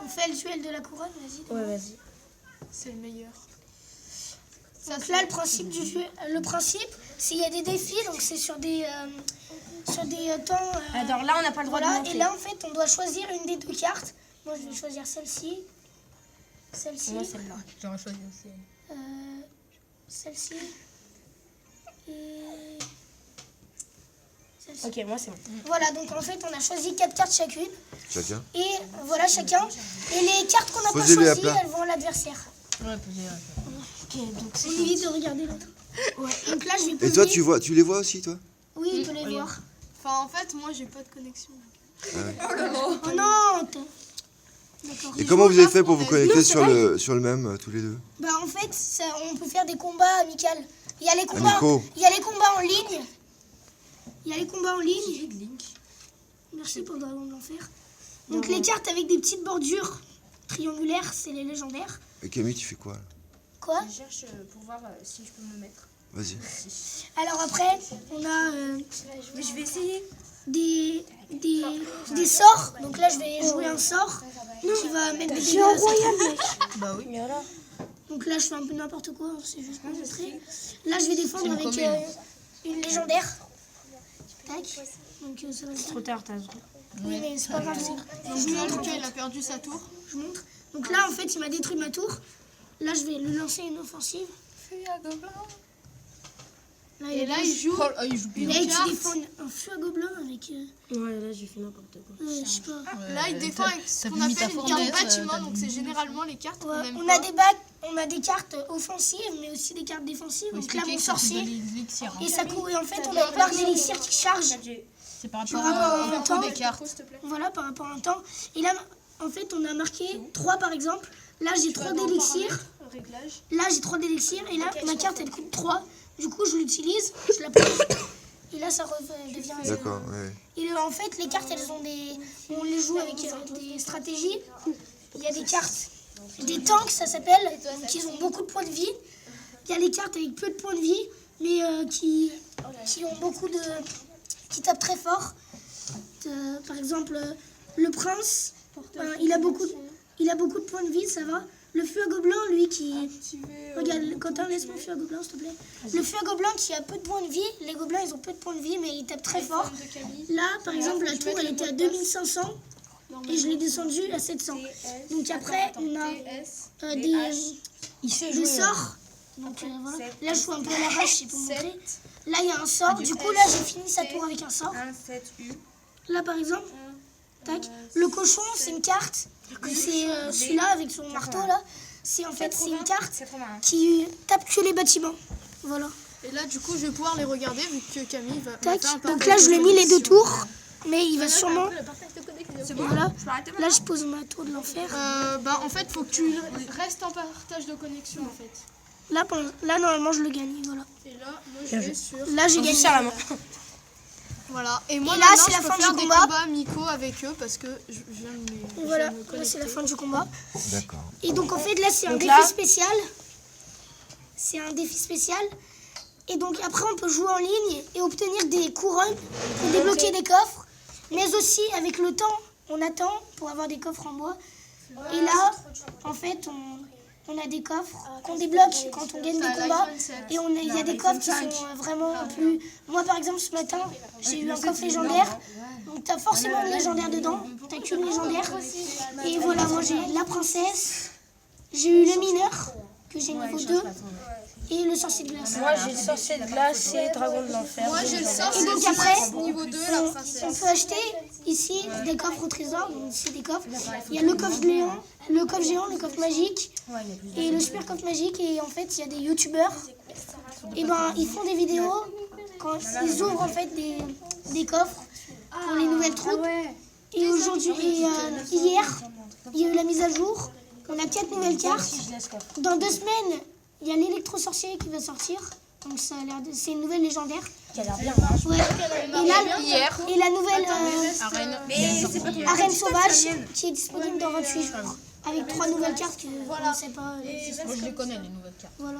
On fait le duel de la couronne, vas-y. Ouais, vas-y. C'est le meilleur. Donc là, le principe du jeu, c'est qu'il y a des défis, donc c'est sur des temps. Alors là, on n'a pas le droit de voilà, monter. et là, en fait, on doit choisir une des deux cartes. Moi, je vais choisir celle-ci. Celle-ci. Moi, celle-là. J'aurais choisi aussi. Celle-ci. Et celle-ci. Ok, moi, c'est bon. Voilà, donc en fait, on a choisi 4 cartes chacune. Chacun. Et voilà, chacun. Et les cartes qu'on n'a pas Posez-les à choisies, plat. elles vont à l'adversaire. Ouais, posez-la. Ok, donc on évite de regarder l'autre. Ouais. Donc là, je vais poser. Et toi, tu les vois aussi, toi? Oui, on peut les voir. Enfin, en fait, moi, j'ai pas de connexion. Oh non D'accord. Et comment vous avez fait pour vous connecter sur le même, tous les deux? Bah en fait, on peut faire des combats amicaux. Il y a les combats, Amicaux. il y a les combats en ligne. Il y a les combats en ligne. Merci pour l'en faire. Donc les cartes avec des petites bordures triangulaires, c'est les légendaires. Et Camille, tu fais quoi là? Quoi? Je cherche pour voir si je peux me mettre. Vas-y. Alors après, on a Mais je vais essayer. des sorts. Donc là, je vais jouer un sort qui va mettre des dégâts. Bah oui. Donc là, je fais un peu n'importe quoi, c'est juste pour montrer. Là, je vais défendre avec une légendaire. Tac. Donc ça va Trop tard, t'as raison. Oui, mais c'est pas grave. Donc là, Lucas, il a perdu sa tour. Je montre. Donc là, en fait, il m'a détruit ma tour. Là, je vais lui lancer une offensive. Là, Et là, il joue. Oh, il joue il bien. a été défendre un feu à gobelin avec. Ouais, là, j'ai fait n'importe quoi. Je sais pas. Là, il défend avec ce t'as qu'on mis ta appelle une fournaise, carte bâtiment. t'as Donc, mis- c'est généralement les cartes qu'on Ouais, aime on pas. a on a des cartes offensives, mais aussi des cartes défensives. Donc là, mon sorcier. l'élixir. Et ça court. Et en fait, on a une barre d'élixir qui charge. C'est par Par rapport rapport au au temps. des cartes. Voilà, par rapport à un temps. Et là, en fait, on a marqué 3 par exemple. Là, j'ai 3 d'élixir. Là, j'ai 3 d'élixir. Et là, ma carte, elle coûte 3. Du coup, je l'utilise, je la pose. Et là, ça devient. D'accord, ouais. Et en fait, les cartes, elles ont des. On les joue avec des stratégies. Il y a des cartes. Des tanks, ça s'appelle. Donc, ils ont beaucoup de points de vie. Il y a les cartes avec peu de points de vie, mais qui ont beaucoup de. Qui tapent très fort. Par exemple, le prince, il a beaucoup de points de vie, ça va. Le feu à gobelin, lui, qui... Regarde, Quentin, laisse-moi le feu à gobelin, s'il te plaît. Le feu à gobelin qui a peu de points de vie. Les gobelins, ils ont peu de points de vie, mais ils tapent très fort. Là, par exemple, la tour, elle était à 2500 et je l'ai descendue à 700. Donc après, on a des sorts. Donc voilà. Là, je joue un peu à l'arrache, c'est pour montrer. Là, il y a un sort. Du coup, là, j'ai fini sa tour avec un sort. Là, par exemple, tac. Le cochon, c'est une carte. C'est celui-là avec son marteau, là. C'est en fait, c'est une carte qui tape que les bâtiments. Voilà. Et là, du coup, je vais pouvoir les regarder vu que Camille va. Tac. faire un Donc partage là, je de lui ai mis les deux connexion. tours. Mais il va sûrement. C'est bon. Voilà. Là, je pose ma tour de l'enfer. Bah, en fait, faut que tu restes en partage de connexion, en fait. Là, normalement, je le gagne. Voilà. Et là, moi, je vais sur. Là, j'ai gagné. à la main. Voilà. Et moi, Et là, maintenant, c'est je la peux fin du faire des combat. combats amicaux avec eux parce que je viens de me. Et voilà. Là, c'est la fin du combat. D'accord. Et donc, en fait, là, c'est un Donc défi là- spécial. C'est un défi spécial. Et donc, après, on peut jouer en ligne et obtenir des couronnes pour débloquer des coffres. Mais aussi, avec le temps, on attend pour avoir des coffres en bois. Et là, en fait, on a des coffres qu'on débloque quand on gagne des combats. Et il y a des coffres qui sont vraiment plus... Moi, par exemple, ce matin, j'ai eu un coffre légendaire. Donc, tu as forcément une légendaire dedans. Tu n'as qu'une légendaire. Et voilà, moi, j'ai la princesse. J'ai eu le mineur, que j'ai niveau 2. Et le sorcier de glace. Moi, j'ai le sorcier de glace et dragon de l'enfer. Moi, j'ai le sort. Et donc après, Niveau 2, la on princesse. peut acheter ici des coffres au trésor. Donc ici des coffres. Il y a le coffre géant, le coffre magique et le super coffre magique. Et en fait, il y a des youtubeurs. Et ben, ils font des vidéos quand ils ouvrent en fait des coffres pour les nouvelles troupes. Et aujourd'hui, hier, il y a eu la mise à jour. On a 4 nouvelles cartes. Dans 2 semaines, il y a l'électro-sorcier qui va sortir. Donc ça a l'air c'est une nouvelle légendaire. Qui a l'air bien. Ouais. Et la nouvelle arène sauvage qui est disponible dans 28 jours. Avec 3 nouvelles cartes que on ne sait pas. Moi, je les connais, les nouvelles cartes. Voilà.